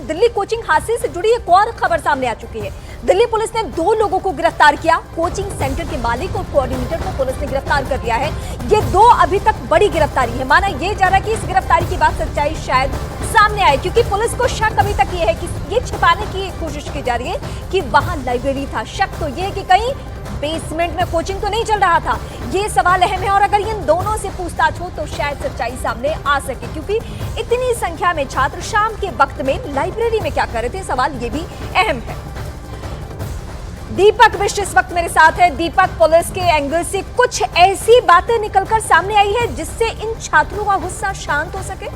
Delhi coaching हादसे से जुड़ी एक और खबर सामने आ चुकी है। दिल्ली पुलिस ने 2 लोगों को गिरफ्तार किया। कोचिंग सेंटर के मालिक और कोऑर्डिनेटर को पुलिस ने गिरफ्तार कर लिया है। ये 2 अभी तक बड़ी गिरफ्तारी है। माना यह जा रहा है कि इस गिरफ्तारी की बात सच्चाई शायद सामने आए, क्योंकि पुलिस को शक अभी तक ये है कि ये छिपाने की कोशिश की जा रही है कि वहां लाइब्रेरी था। शक तो ये है कि कहीं बेसमेंट में कोचिंग तो नहीं चल रहा था। ये सवाल अहम है और अगर इन दोनों से पूछताछ हो तो शायद सच्चाई सामने आ सके, क्योंकि इतनी संख्या में छात्र शाम के वक्त में लाइब्रेरी में क्या कर रहे थे, सवाल ये भी अहम है। दीपक मिश्र इस वक्त मेरे साथ है। दीपक, पुलिस के एंगल से कुछ ऐसी बातें निकलकर सामने आई है जिससे इन छात्रों का गुस्सा शांत हो सके?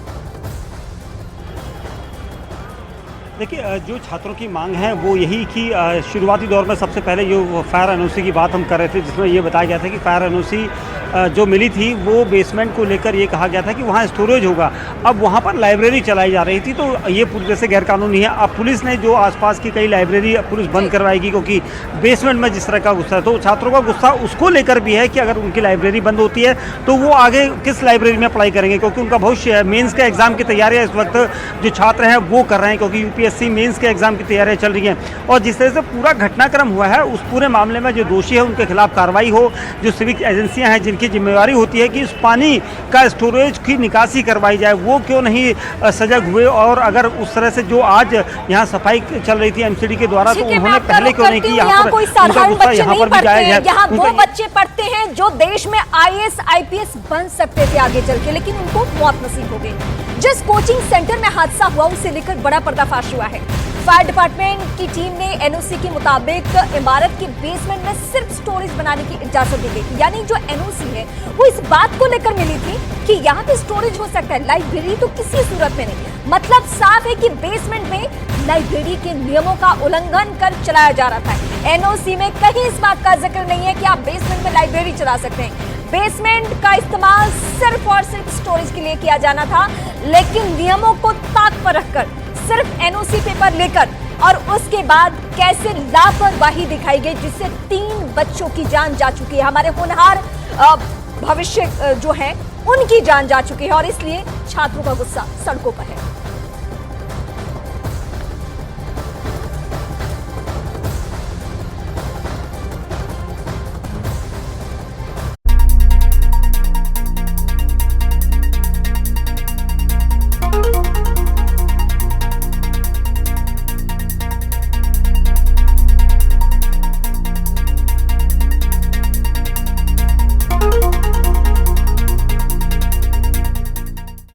देखिए, जो छात्रों की मांग है वो यही कि शुरुआती दौर में सबसे पहले जो फायर एनओसी की बात हम कर रहे थे, जिसमें ये बताया गया था कि फायर एनओसी जो मिली थी वो बेसमेंट को लेकर ये कहा गया था कि वहाँ स्टोरेज होगा। अब वहाँ पर लाइब्रेरी चलाई जा रही थी, तो ये पूरी तरह से गैरकानूनी है। अब पुलिस ने जो आसपास की कई लाइब्रेरी पुलिस बंद करवाएगी, क्योंकि बेसमेंट में जिस तरह का गुस्सा है, तो छात्रों का गुस्सा उसको लेकर भी है कि अगर उनकी लाइब्रेरी बंद होती है तो वो आगे किस लाइब्रेरी में पढ़ाई करेंगे, क्योंकि उनका भविष्य है। मेंस के एग्जाम की तैयारियाँ इस वक्त जो छात्र हैं वो कर रहे हैं, क्योंकि यूपीएससी मेंस के एग्जाम की तैयारियां चल रही हैं। और जिस तरह से पूरा घटनाक्रम हुआ है, उस पूरे मामले में जो दोषी है उनके खिलाफ कार्रवाई हो। जो सिविक एजेंसियां हैं जिनकी जिम्मेवारी होती है कि उस पानी का स्टोरेज की निकासी करवाई जाए, वो क्यों नहीं सजग हुए। और अगर उस तरह से जो आज यहाँ सफाई चल रही थी एमसीडी के द्वारा, तो उन्होंने पहले क्यों नहीं की। यहाँ कोई साधारण बच्चे नहीं पढ़ते हैं, यहाँ वो बच्चे पढ़ते हैं जो देश में आईएएस आईपीएस बन सकते थे आगे चल के, लेकिन उनको मौत नसीब हो गई। जिस कोचिंग सेंटर में हादसा हुआ उसे लेकर बड़ा पर्दाफाश हुआ है। फायर डिपार्टमेंट की टीम ने एनओसी के मुताबिक इमारत के बेसमेंट में सिर्फ स्टोरेज बनाने की इजाजत दी गई। यानी जो एनओसी है वो इस बात को लेकर मिली थी कि यहाँ पे स्टोरेज हो सकता है, लाइब्रेरी तो किसी सूरत में नहीं। मतलब साफ है कि बेसमेंट में लाइब्रेरी के नियमों का उल्लंघन कर चलाया जा रहा था। एनओसी में कहीं इस बात का जिक्र नहीं है कि आप बेसमेंट में लाइब्रेरी चला सकते हैं। बेसमेंट का इस्तेमाल सिर्फ और सिर्फ स्टोरेज के लिए किया जाना था, लेकिन नियमों को ताक पर रखकर सिर्फ एनओसी पेपर लेकर और उसके बाद कैसे लापरवाही दिखाई गई, जिससे 3 बच्चों की जान जा चुकी है। हमारे होनहार भविष्य जो है उनकी जान जा चुकी है और इसलिए छात्रों का गुस्सा सड़कों पर है।